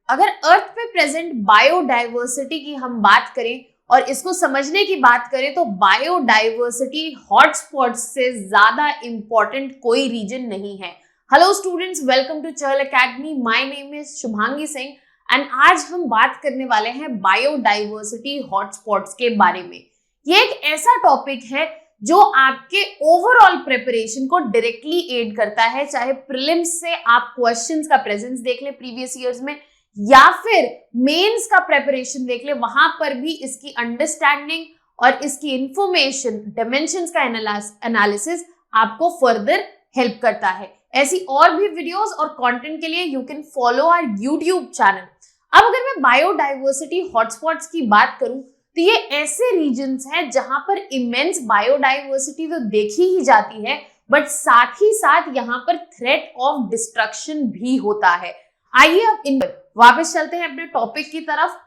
अगर अर्थ पे present biodiversity की हम बात करें और इसको समझने की बात करें तो बायोडाइवर्सिटी हॉटस्पॉट्स से ज्यादा इंपॉर्टेंट कोई रीजन नहीं है। Hello students, welcome to Chahal academy. My name is Shubhangi Singh and आज हम बात करने वाले हैं बायोडाइवर्सिटी हॉटस्पॉट्स के बारे में। ये एक ऐसा टॉपिक है जो आपके ओवरऑल प्रिपरेशन को डायरेक्टली एड करता है, चाहे प्रीलिम्स से आप क्वेश्चंस का प्रेजेंस देख लें प्रीवियस ईयर्स में या फिर मेंस का प्रिपरेशन देख ले, वहां पर भी इसकी अंडरस्टैंडिंग और इसकी इंफॉर्मेशन, डायमेंशंस का एनालिसिस आपको फर्दर हेल्प करता है। ऐसी और भी वीडियोस और कंटेंट के लिए you can follow our YouTube channel. अब अगर मैं बायोडाइवर्सिटी हॉटस्पॉट्स की बात करूं तो ये ऐसे रीजन्स हैं जहां पर इमेंस बायोडाइवर्सिटी तो देखी ही जाती है, बट साथ ही साथ यहाँ पर थ्रेट ऑफ डिस्ट्रक्शन भी होता है। आइए अब इन वापस चलते हैं अपने टॉपिक की तरफ।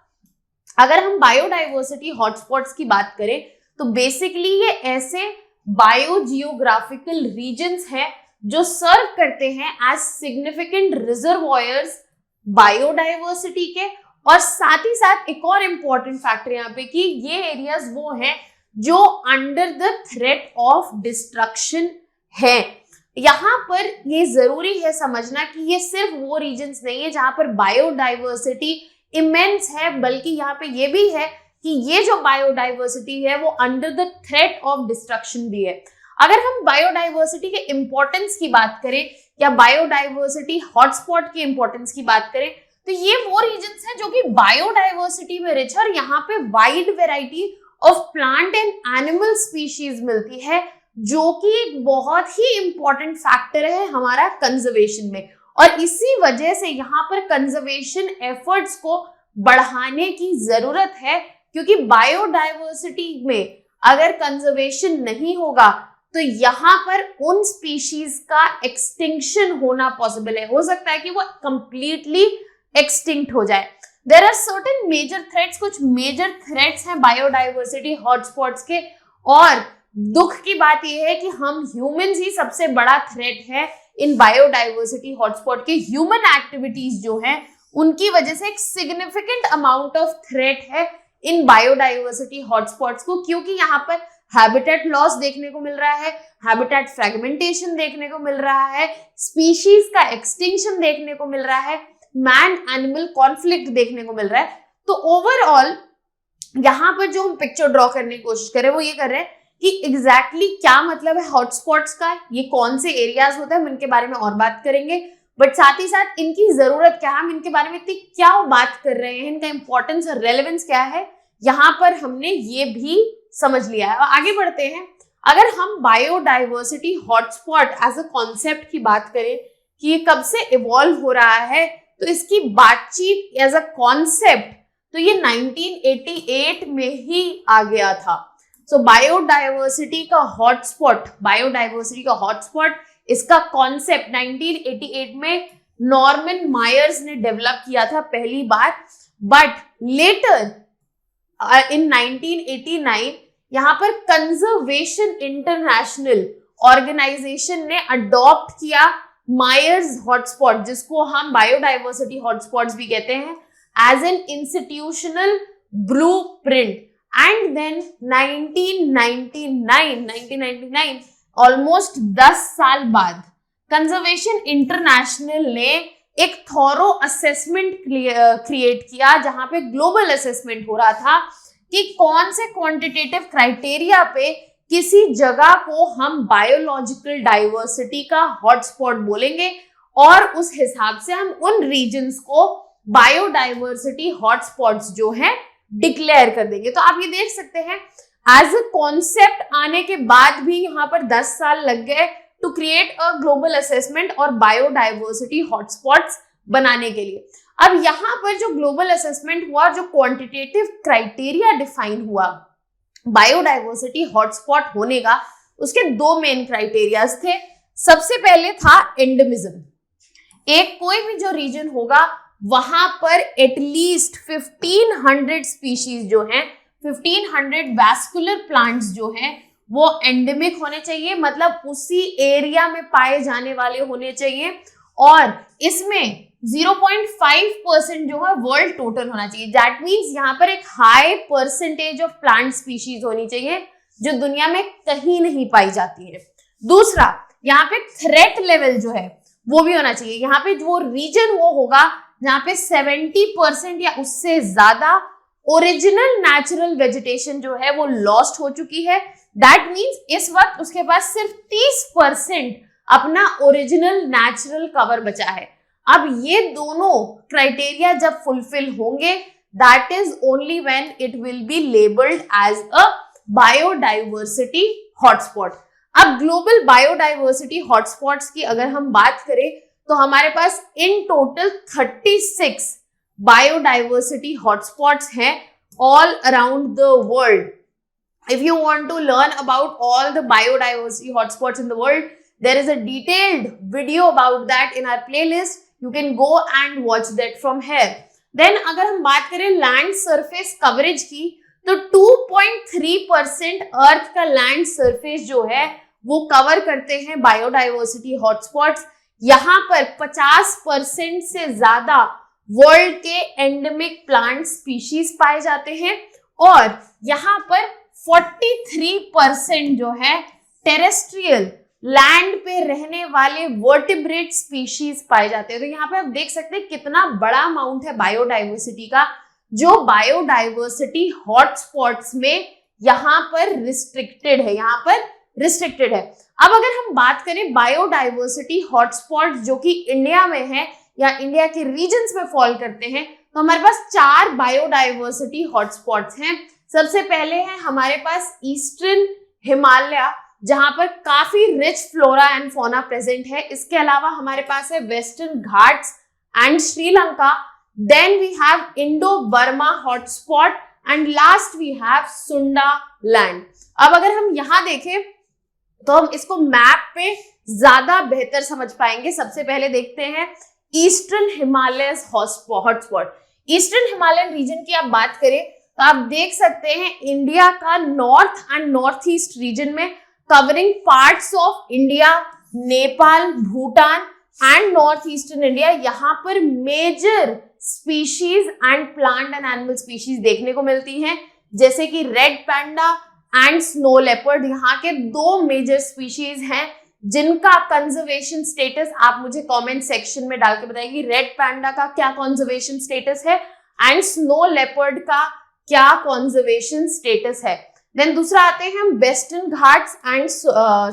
अगर हम बायोडाइवर्सिटी हॉटस्पॉट्स की बात करें तो बेसिकली ये ऐसे बायोजियोग्राफिकल रीजन्स हैं जो सर्व करते हैं एज सिग्निफिकेंट रिजर्वॉयर्स बायोडाइवर्सिटी के, और साथ ही साथ एक और इंपॉर्टेंट फैक्टर यहाँ पे कि ये एरियाज वो हैं जो under the threat of destruction है। यहाँ पर ये जरूरी है समझना कि ये सिर्फ वो रीजन्स नहीं है जहां पर बायोडाइवर्सिटी इमेंस है, बल्कि यहाँ पे ये भी है कि ये जो बायोडाइवर्सिटी है वो under the threat of destruction भी है। अगर हम बायोडाइवर्सिटी के इंपॉर्टेंस की बात करें या बायोडाइवर्सिटी हॉटस्पॉट की इंपॉर्टेंस की बात करें तो ये वो रीजन्स हैं जो कि बायोडाइवर्सिटी में रिच है और यहाँ पे wide variety of plant and animal species मिलती है, जो कि एक बहुत ही इंपॉर्टेंट फैक्टर है हमारा कंजर्वेशन में। और इसी वजह से यहाँ पर कंजर्वेशन एफर्ट्स को बढ़ाने की जरूरत है, क्योंकि बायोडाइवर्सिटी में अगर कंजर्वेशन नहीं होगा तो यहाँ पर उन स्पीशीज का एक्सटिंक्शन होना पॉसिबल है। हो सकता है कि वो कंप्लीटली एक्सटिंक्ट हो जाए। There are certain major threats, कुछ मेजर थ्रेट्स हैं बायोडाइवर्सिटी हॉटस्पॉट्स के, और दुख की बात यह है कि हम ह्यूमंस ही सबसे बड़ा थ्रेट है इन बायोडाइवर्सिटी हॉटस्पॉट के। ह्यूमन एक्टिविटीज जो हैं उनकी वजह से एक सिग्निफिकेंट अमाउंट ऑफ थ्रेट है इन बायोडाइवर्सिटी हॉटस्पॉट्स को, क्योंकि यहाँ पर हैबिटेट लॉस देखने को मिल रहा है, हैबिटेट फ्रेगमेंटेशन देखने को मिल रहा है, स्पीशीज का एक्सटिंक्शन देखने को मिल रहा है, मैन एनिमल कॉन्फ्लिक्ट देखने को मिल रहा है। तो ओवरऑल यहाँ पर जो हम पिक्चर ड्रॉ करने की कोशिश कर रहे हैं वो ये कर रहे हैं कि एग्जैक्टली क्या मतलब है हॉटस्पॉट्स का, ये कौन से एरियाज होते हैं, हम इनके बारे में और बात करेंगे, बट साथ ही साथ इनकी जरूरत क्या है, हम इनके बारे में इतनी क्या बात कर रहे हैं, इनका इंपॉर्टेंस और रेलेवेंस क्या है, यहाँ पर हमने ये भी समझ लिया है। और आगे बढ़ते हैं। अगर हम biodiversity hotspot as a concept की बात करें कि ये कब से इवॉल्व हो रहा है, तो इसकी बातचीत एज अ कॉन्सेप्ट तो ये 1988 में ही आ गया था। सो बायोडाइवर्सिटी का हॉटस्पॉट इसका कॉन्सेप्ट 1988 में नॉर्मन मायर्स ने डेवलप किया था पहली बार, बट लेटर इन 1989 यहाँ पर कंजर्वेशन इंटरनेशनल ऑर्गेनाइजेशन ने अडॉप्ट किया मायर्स हॉटस्पॉट, जिसको हम बायोडाइवर्सिटी हॉटस्पॉट्स भी कहते हैं, as an institutional blueprint. And then 1999 almost 10 साल बाद कंजर्वेशन इंटरनेशनल ने एक थॉरो असेसमेंट क्रिएट किया, जहां पे ग्लोबल असेसमेंट हो रहा था कि कौन से क्वांटिटेटिव क्राइटेरिया पे किसी जगह को हम बायोलॉजिकल डाइवर्सिटी का हॉटस्पॉट बोलेंगे, और उस हिसाब से हम उन रीजन्स को बायोडाइवर्सिटी हॉटस्पॉट्स जो है डिक्लेयर कर देंगे। तो आप ये देख सकते हैं एज अ कॉन्सेप्ट आने के बाद भी यहाँ पर 10 साल लग गए to create a global assessment और बायोडाइवर्सिटी हॉटस्पॉट्स बनाने के लिए। अब यहाँ पर जो ग्लोबल असेसमेंट हुआ, जो क्वांटिटेटिव क्राइटेरिया डिफाइन हुआ बायोडाइवर्सिटी हॉटस्पॉट होने का, उसके दो मेन क्राइटेरियाज थे। सबसे पहले था एंडेमिज्म। एक कोई भी जो रीजन होगा वहां पर एटलीस्ट 1500 स्पीशीज जो हैं, 1500 वैस्कुलर प्लांट्स जो हैं वो एंडेमिक होने चाहिए, मतलब उसी एरिया में पाए जाने वाले होने चाहिए। और इसमें 0.5% जो है वर्ल्ड टोटल होना चाहिए। दैट मीन्स यहाँ पर एक high percentage of plant species होनी चाहिए जो दुनिया में कहीं नहीं पाई जाती है। दूसरा, यहाँ पे थ्रेट लेवल जो है वो भी होना चाहिए। यहाँ पे वो रीजन वो होगा जहाँ पे 70% या उससे ज्यादा ओरिजिनल नेचुरल वेजिटेशन जो है वो लॉस्ट हो चुकी है। दैट मीन्स इस वक्त उसके पास सिर्फ 30% अपना ओरिजिनल नेचुरल कवर बचा है। अब ये दोनों क्राइटेरिया जब फुलफिल होंगे, that is only when it will be labelled as a biodiversity hotspot. अब ग्लोबल बायोडाइवर्सिटी हॉटस्पॉट्स की अगर हम बात करें तो हमारे पास इन टोटल 36 बायोडाइवर्सिटी हॉटस्पॉट्स हैं all around the world. If you want to learn about all the biodiversity hotspots in the world, there is a detailed video about that in our playlist. You can go and watch that from here. Then अगर हम बात करें land surface coverage की तो 2.3% अर्थ का land surface जो है वो कवर करते हैं बायोडाइवर्सिटी हॉटस्पॉट्स। यहाँ पर 50% से ज्यादा वर्ल्ड के एंडेमिक प्लांट स्पीशीज पाए जाते हैं और यहाँ पर 43% जो है टेरेस्ट्रियल लैंड पे रहने वाले वर्टिब्रेट स्पीशीज पाए जाते हैं। तो यहाँ पे आप देख सकते हैं कितना बड़ा अमाउंट है बायोडाइवर्सिटी का जो बायोडाइवर्सिटी हॉटस्पॉट्स में यहाँ पर रिस्ट्रिक्टेड है, अब अगर हम बात करें बायोडाइवर्सिटी हॉटस्पॉट जो कि इंडिया में है या इंडिया के रीजन्स में फॉल करते हैं, तो हमारे पास 4 बायोडाइवर्सिटी हॉटस्पॉट्स हैं। सबसे पहले है हमारे पास ईस्टर्न हिमालय जहां पर काफी rich flora and fauna present है। इसके अलावा हमारे पास है western Ghats and Sri Lanka. Then we have Indo Burma hotspot and last we have Sundaland. अब अगर हम यहाँ देखें तो हम इसको मैप पे ज्यादा बेहतर समझ पाएंगे। सबसे पहले देखते हैं eastern Himalaya hotspot. Eastern Himalayan region की आप बात करें तो आप देख सकते हैं इंडिया का north and north east region में covering parts of India, Nepal, Bhutan and north eastern India. यहाँ पर major species and plant and animal species देखने को मिलती हैं जैसे कि red panda and snow leopard. यहाँ के 2 मेजर स्पीशीज हैं जिनका कंजर्वेशन स्टेटस आप मुझे कमेंट सेक्शन में डाल के बताइए। रेड पैंडा का क्या कंजर्वेशन स्टेटस है एंड स्नो लेपर्ड का क्या कंजर्वेशन स्टेटस है। देन दूसरा आते हैं हम western Ghats and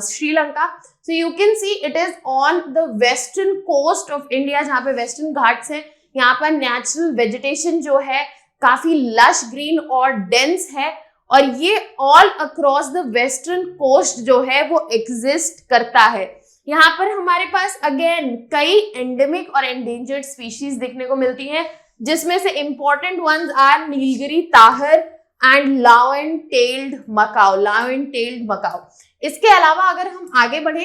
Sri Lanka. So you can see it is on the western coast of India जहाँ पे वेस्टर्न घाट्स हैं। यहाँ पर नेचुरल वेजिटेशन जो है काफी लश ग्रीन और डेंस है और ये all across the western coast जो है वो एग्जिस्ट करता है। यहाँ पर हमारे पास अगेन कई एंडेमिक और एंडेंजर्ड स्पीशीज देखने को मिलती हैं जिसमें से important ones are Nilgiri tahr and lion tailed macaque. इसके अलावा अगर हम आगे बढ़े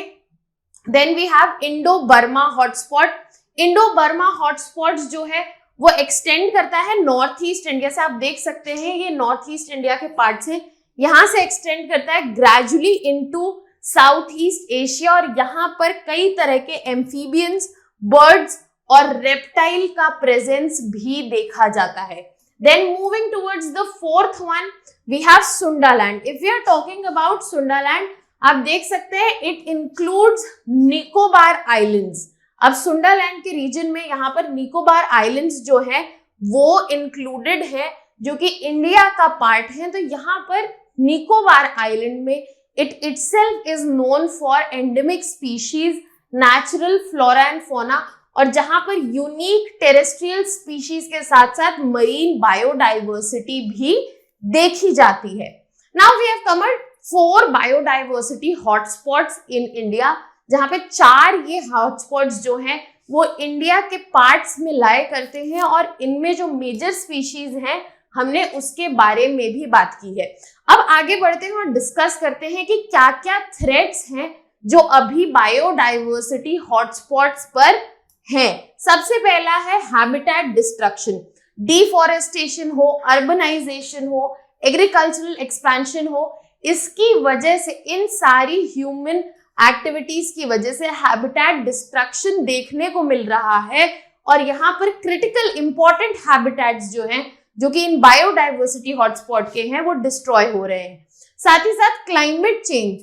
then we have Indo Burma hotspot. Indo Burma hotspot जो है वो एक्सटेंड करता है नॉर्थ ईस्ट इंडिया से। आप देख सकते हैं ये नॉर्थ ईस्ट इंडिया के पार्ट से यहाँ से एक्सटेंड करता है gradually into south east Asia और यहाँ पर कई तरह के एम्फीबियंस, बर्ड्स और रेप्टाइल का प्रेजेंस भी देखा जाता है। Then moving towards the fourth one, we have Sundaland. If we are talking about Sundaland, आप देख सकते हैं it includes निकोबार आइलैंड्स। अब सुंडालैंड के रीजन में यहाँ पर निकोबार आइलैंड्स जो है वो इंक्लूडेड है जो कि इंडिया का पार्ट है। तो यहाँ पर निकोबार आइलैंड में it itself is known for endemic species, natural flora and fauna और जहां पर यूनिक टेरेस्ट्रियल स्पीशीज के साथ साथ मरीन बायोडाइवर्सिटी भी देखी जाती है। Now we have covered 4 biodiversity hotspots in India जहां पे 4 ये हॉटस्पॉट्स जो हैं वो इंडिया के पार्ट्स में लाया करते हैं और इनमें जो मेजर स्पीशीज हैं हमने उसके बारे में भी बात की है। अब आगे बढ़ते हैं और डिस्कस करते हैं कि क्या क्या थ्रेट्स हैं जो अभी बायोडाइवर्सिटी हॉटस्पॉट्स पर हैं। सबसे पहला है हैबिटेट डिस्ट्रक्शन। डिफॉरेस्टेशन हो, अर्बनाइजेशन हो, एग्रीकल्चरल एक्सपेंशन हो, इसकी वजह से इन सारी ह्यूमन एक्टिविटीज की वजह से हैबिटेट डिस्ट्रक्शन देखने को मिल रहा है और यहाँ पर क्रिटिकल इंपॉर्टेंट हैबिटेट्स जो हैं, जो कि इन बायोडाइवर्सिटी हॉटस्पॉट के हैं, वो डिस्ट्रॉय हो रहे हैं। साथ ही साथ climate change,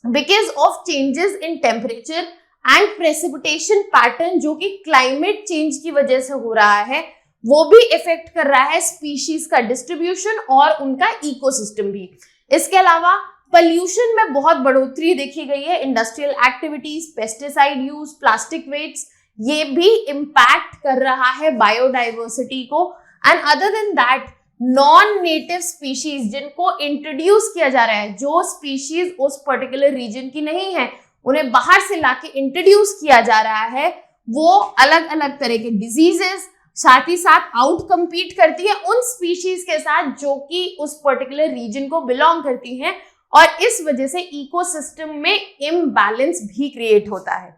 because of changes in temperature and precipitation pattern, जो कि क्लाइमेट चेंज की वजह से हो रहा है, वो भी इफेक्ट कर रहा है स्पीशीज का डिस्ट्रीब्यूशन और उनका इकोसिस्टम भी। इसके अलावा पोल्यूशन में बहुत बढ़ोतरी देखी गई है। Industrial activities, pesticide use, plastic waste, ये भी इम्पैक्ट कर रहा है बायोडाइवर्सिटी को। And other than that, non native species जिनको इंट्रोड्यूस किया जा रहा है, जो स्पीशीज उस पर्टिकुलर रीजन की नहीं है, उन्हें बाहर से लाके इंट्रोड्यूस किया जा रहा है, वो अलग अलग तरह के डिजीजेस, साथ ही साथ आउट कम्पीट करती है उन स्पीशीज के साथ जो कि उस पर्टिकुलर रीजन को बिलोंग करती हैं, और इस वजह से इकोसिस्टम में इम्बैलेंस भी क्रिएट होता है।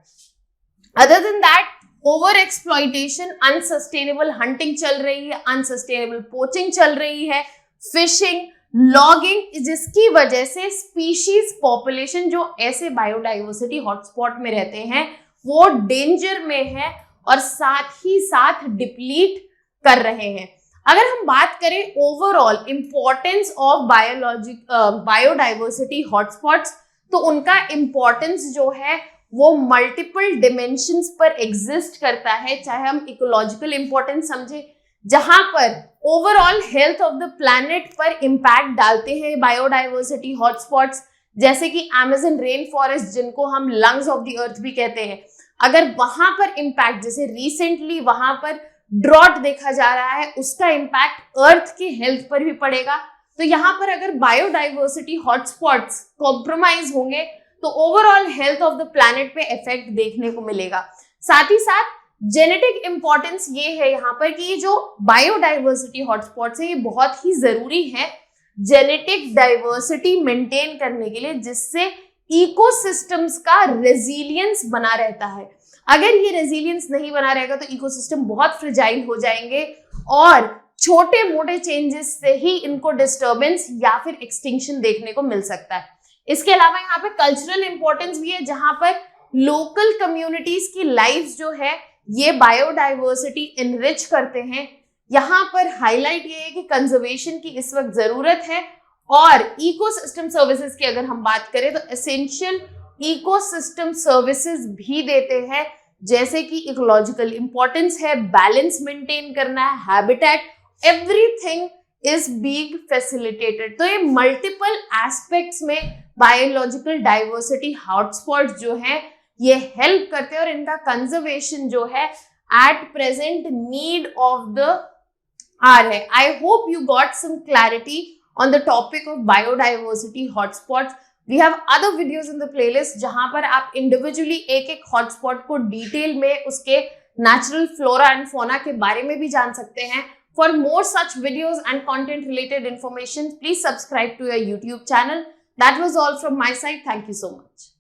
Other than that, over exploitation, unsustainable hunting चल रही है, अनसस्टेनेबल पोचिंग चल रही है, फिशिंग, लॉगिंग, जिसकी वजह से स्पीशीज पॉपुलेशन जो ऐसे बायोडाइवर्सिटी हॉटस्पॉट में रहते हैं वो डेंजर में है और साथ ही साथ डिप्लीट कर रहे हैं। अगर हम बात करें overall importance of biodiversity hotspots, तो उनका इंपॉर्टेंस जो है वो मल्टीपल डिमेंशंस पर एग्जिस्ट करता है। चाहे हम इकोलॉजिकल इंपॉर्टेंस समझे, जहां पर overall health of the planet पर इंपैक्ट डालते हैं बायोडाइवर्सिटी हॉटस्पॉट्स, जैसे कि अमेज़न रेन फॉरेस्ट, जिनको हम लंग्स ऑफ द अर्थ भी कहते हैं, अगर वहां पर इंपैक्ट, जैसे रिसेंटली वहां पर ड्रॉट देखा जा रहा है, उसका इंपैक्ट अर्थ की हेल्थ पर भी पड़ेगा। तो यहाँ पर अगर बायोडाइवर्सिटी हॉटस्पॉट्स कॉम्प्रोमाइज होंगे तो overall health of the planet पे इफेक्ट देखने को मिलेगा। साथ ही साथ जेनेटिक इंपॉर्टेंस ये है यहाँ पर कि ये जो बायोडाइवर्सिटी हॉटस्पॉट्स है, ये बहुत ही जरूरी है जेनेटिक डाइवर्सिटी मेंटेन करने के लिए, जिससे इकोसिस्टम्स का रेजिलियंस बना रहता है। अगर ये रेजिलियंस नहीं बना रहेगा तो इकोसिस्टम बहुत फ्रेजाइल हो जाएंगे और छोटे मोटे चेंजेस से ही इनको डिस्टर्बेंस या फिर एक्सटिंक्शन देखने को मिल सकता है। इसके अलावा यहाँ पे कल्चरल इंपॉर्टेंस भी है, जहां पर लोकल कम्युनिटीज की लाइफ जो है ये बायोडाइवर्सिटी इनरिच करते हैं। यहाँ पर हाईलाइट ये है कि कंजर्वेशन की इस वक्त जरूरत है, और इकोसिस्टम सर्विसेज की अगर हम बात करें तो एसेंशियल इकोसिस्टम सर्विसेज भी देते हैं, जैसे कि इकोलॉजिकल इंपॉर्टेंस है, बैलेंस मेंटेन करना है, habitat, everything is being facilitated. तो ये मल्टीपल एस्पेक्ट्स में बायोलॉजिकल डाइवर्सिटी हॉटस्पॉट जो है ये हेल्प करते हैं, और इनका कंजर्वेशन जो है at present need of the hour है। I hope you got some clarity on the topic of biodiversity hotspots. We have other videos in the playlist जहां पर आप individually एक hotspot को डिटेल में उसके natural flora and fauna के बारे में भी जान सकते हैं। For more such videos and content related information, please subscribe to your YouTube channel. That was all from my side. Thank you so much.